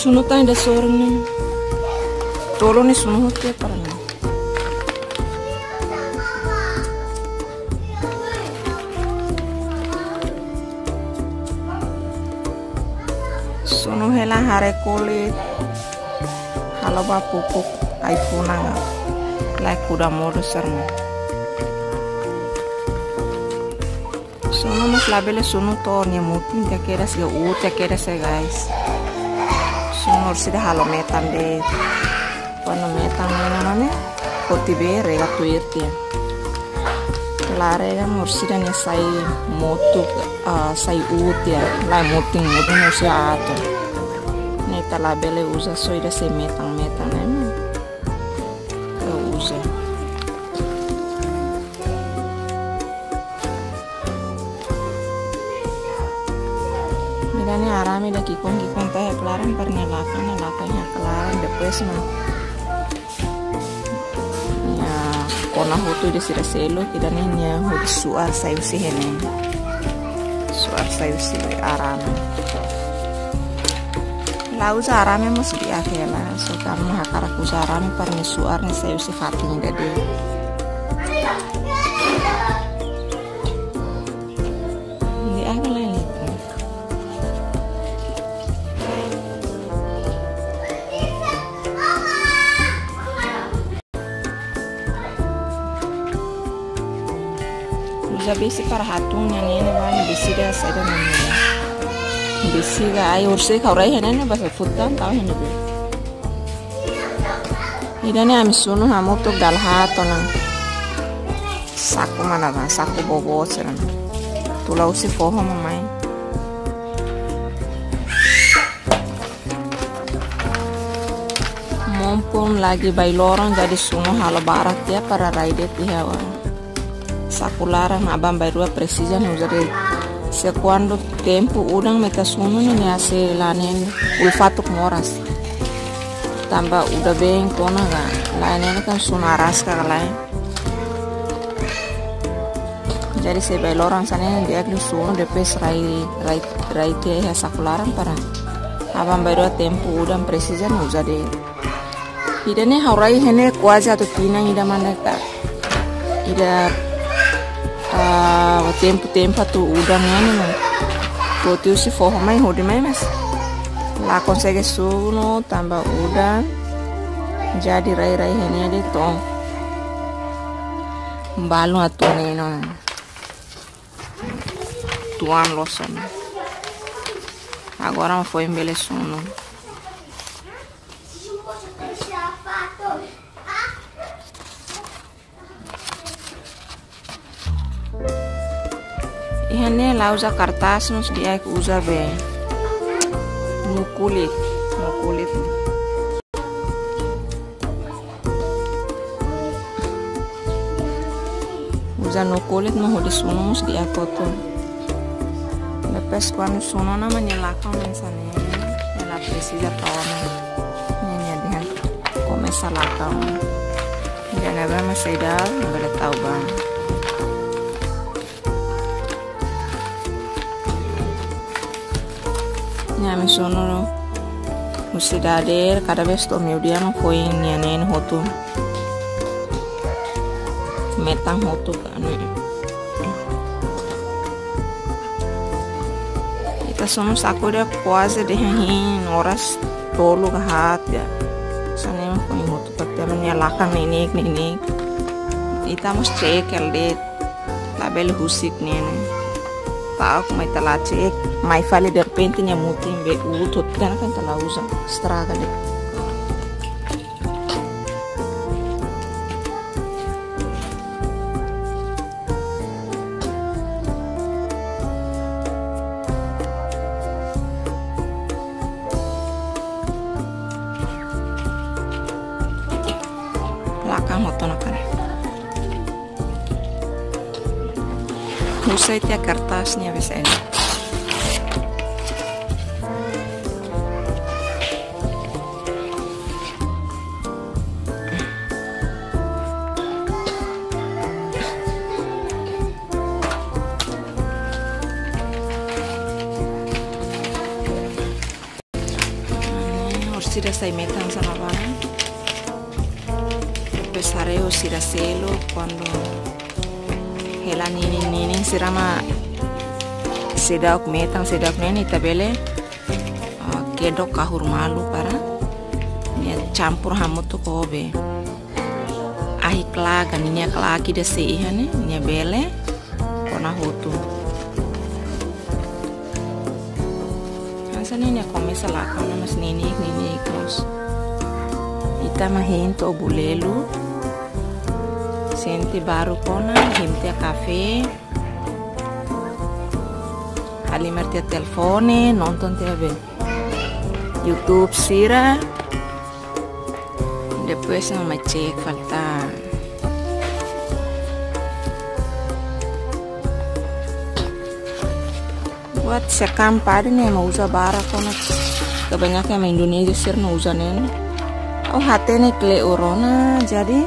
Suno tá ainda sorne. Tolo ni suno hote para ni. Suno hela hare kulit. Halo ba pupuk iPhone nga. Like kuda modus sarna. Suno mas labele suno to ni mutin ya kera se ut ya kera se guys. Suno orsi de halo metan de. Quando metan namane poti be rega tuirti. La rega orsi de ne sai motu sai ut ya. La mutin orsi ato. Neta labele usa soi de se metan né? Usa. Mirane arame da kikon teh kelaran pernelakan ya kelaran depois mah. Ya kona hutu de sira selo kidane nya hutu suar sayu si hene. Suar sayu si arame. Lauza arame mas biakela so kami hakara kusarame parne suar ne sayu si fatini dade. Di akala ni. Usa besi para hatunya nene bani besi da sada namanya. Besi ga ai urse kaurai hene basa futan tahu hene be. Idane ami sunu hamutuk dal hato nang. Saku mana ba saku bobo seran. Tulau si foho mamai. Mumpung lagi bailorong jadi sunu halo barat ya para raide tihawa. Sakulara abang bairua precision usare se quando tempo udang meta suno ni ase lanen ulfatuk moras tamba udah beng kona ga lanen kan sunaras ka lain jadi se bailorang sana dia agli suno depes rai te ya sakularan para abang bairua tempo udang precision usare idane haurai hene kwaja to tina ida maneka ida tempo tu udang ini mah potiu si forro mai hodi mai mas la consegue suno tambah udang jadi rai ini de tong balu atune no tuan loson agora foi embele suno ihane lauza kartas nos dia usa be no kulit usa no kulit no hodi suno nos dia koto depois quando suno na manilaka mensane ela precisa toma nenya dia começa lá tá dia na vai mas saída não tahu bang. Nyami sono usidader cada vez to meu dia não foi nyanen hotu metang hotu kan ita sono sakuda quase de hin horas tolo hat ya sana foi hotu patte menyalakan ini ita mus cek elde label husik nene tahu mai tala cek mai fale de repente nya mutin be utot kan tala usa straga de lakang hotona kan usai tia kertasnya bisa ini sida sai metang sana bana. Pesareo sida selo quando hela nini sirama sedak metang sedak neni tabele kedok kahur malu para nia campur hamu tu kobe ahi klaga nia klagi de seihane nia bele kona hotu asane nia komesa la kona mas nini terus ita mahento bulelu senti baru kona himtia kafe Halimar tia telefone nonton tia be YouTube sira depois não me cek falta buat sekampar nih mau usa bara kona kebanyakan yang Indonesia sir no usa nen oh hatene kle orona jadi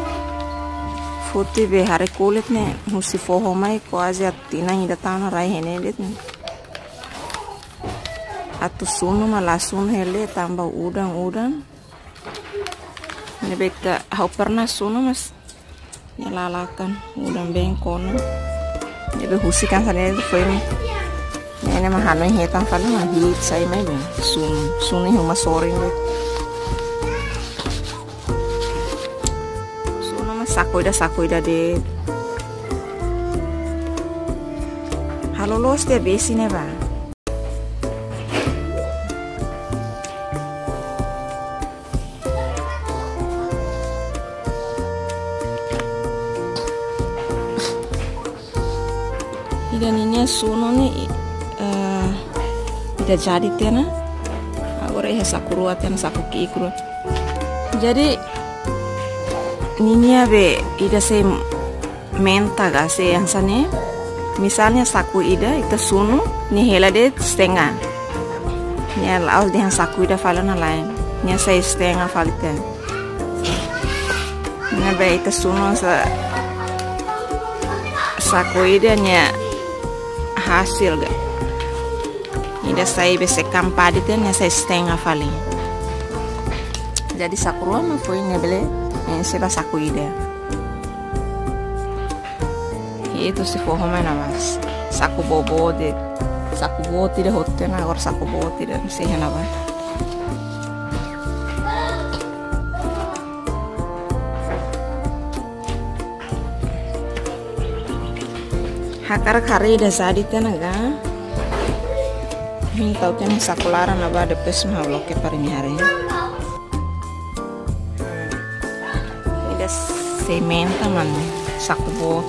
futi be hari kulit nih musi foho mai ko aja tina ida tana rai hene det atau sunu malasun hele tambah udang ini beka hau pernah sunu mas nyalalakan udang bengkon ini behusikan sana itu foi ini mah hanu hetan kali mah hit saya mai be sunu huma soring be sunu mas sakoida de halo los dia besi ne ba dan ini suno nih tidak jadi tiana agora ya sakuru tiana sakuki ikru jadi ninya be ida se menta ga se yang sana misalnya saku ida itu suno ni hela de setengah ni laos de yang saku ida falana lain ni saya setengah falita ni be itu suno saku ida nya hasil gak ida saya bese kampadi ten ya saya setengah fali jadi sakuru mah foi nebele seba saku ida itu si foho mana mas saku bobo tidak hotel na agora saku bobo tidak sih kenapa hakar kari da sadi tenaga minta utang sakulara na ba de pes ma bloke par ini hari ida sementa man saku bot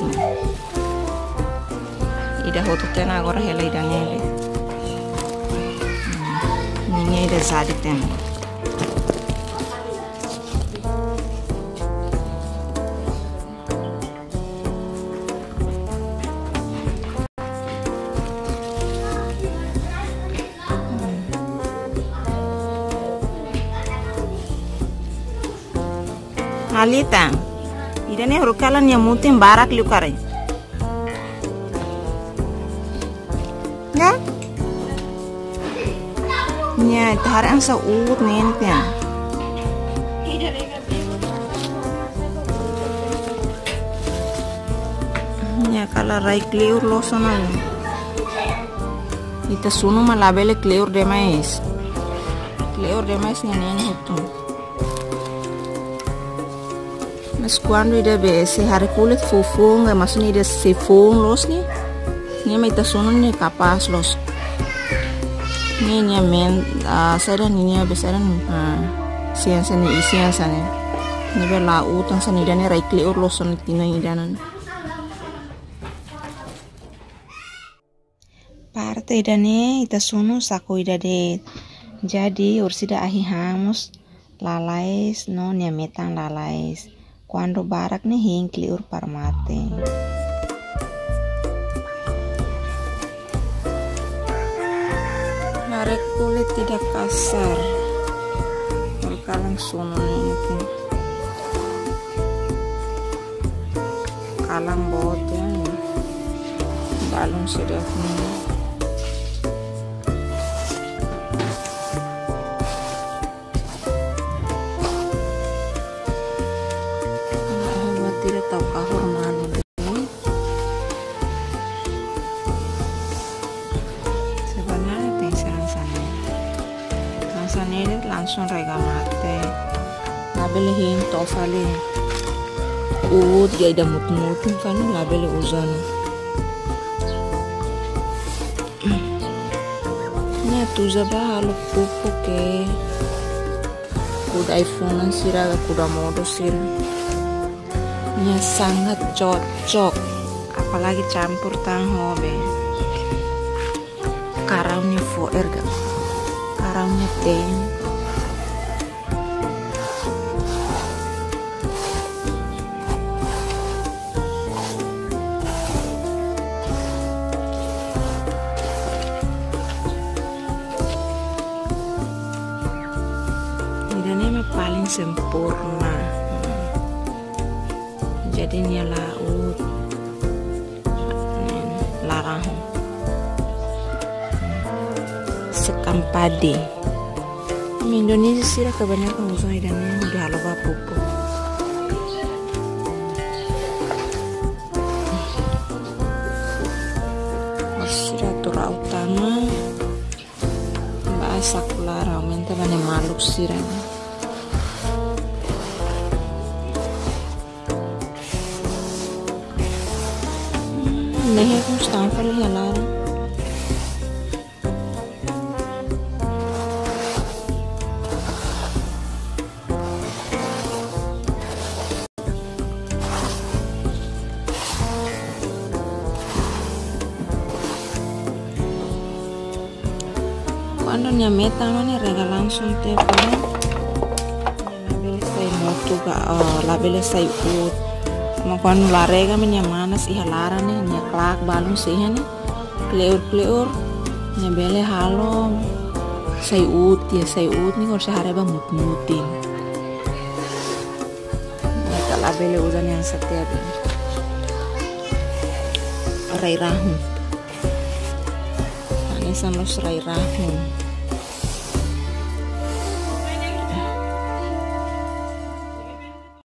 ida hotu tena agora hela ida nele ninya ida sadi tena Alita, ida ne rukalan ya mutin barak liukare. Ya? Nya taran sa ut nen pia. Nya kala rai clear losona. Ita suno malabele clear de mais. Clear de mais nya nen hotu. Mas quando ida be se hari kulit fufung maksudnya ida sifung los nih nih mai tasunun nih kapas los nih nya men sada nih besaran sian sana isian sana nih be laut tang sana ida nih raikli ur loson tina idanan parte ida nih itasunu saku ida de jadi ursida ahi hamus lalais no nya metang lalais Quando barak nih hingkli ur parmate. Marek kulit tidak kasar. Kalang suno itu. Kalang botnya. Balon sedapnya. atau kahur manu deh. Sebenarnya ting serang sana ini langsung rega mate. Labele hin tofale ut ya ida mut-mutin kan labele uzan. Nya tuza ba halo pupu ke kuda iPhone siraga kuda modo sir. Nya sangat cocok, apalagi campur tang hobe. Karaunya foer gak, karaunya teh. Ini paling sempurna. Jadi ini laut larang sekam padi. Indonesia sih kebanyakan usaha idannya udah halo pupu. Siratura utama bahasa kulara minta bane maluk sirang. Nehe kung stampal halar. Quando ne metano ne rega langsung te pula. Labele sai motu ga labele sai ut. Makon larega menya manas iha lara nih nya klak balung sih nih kleur nya bele halo say ut nih kalau sehari ba mut-mutin nya kala bele uzan yang setiap rai rahu anisan los rai rahu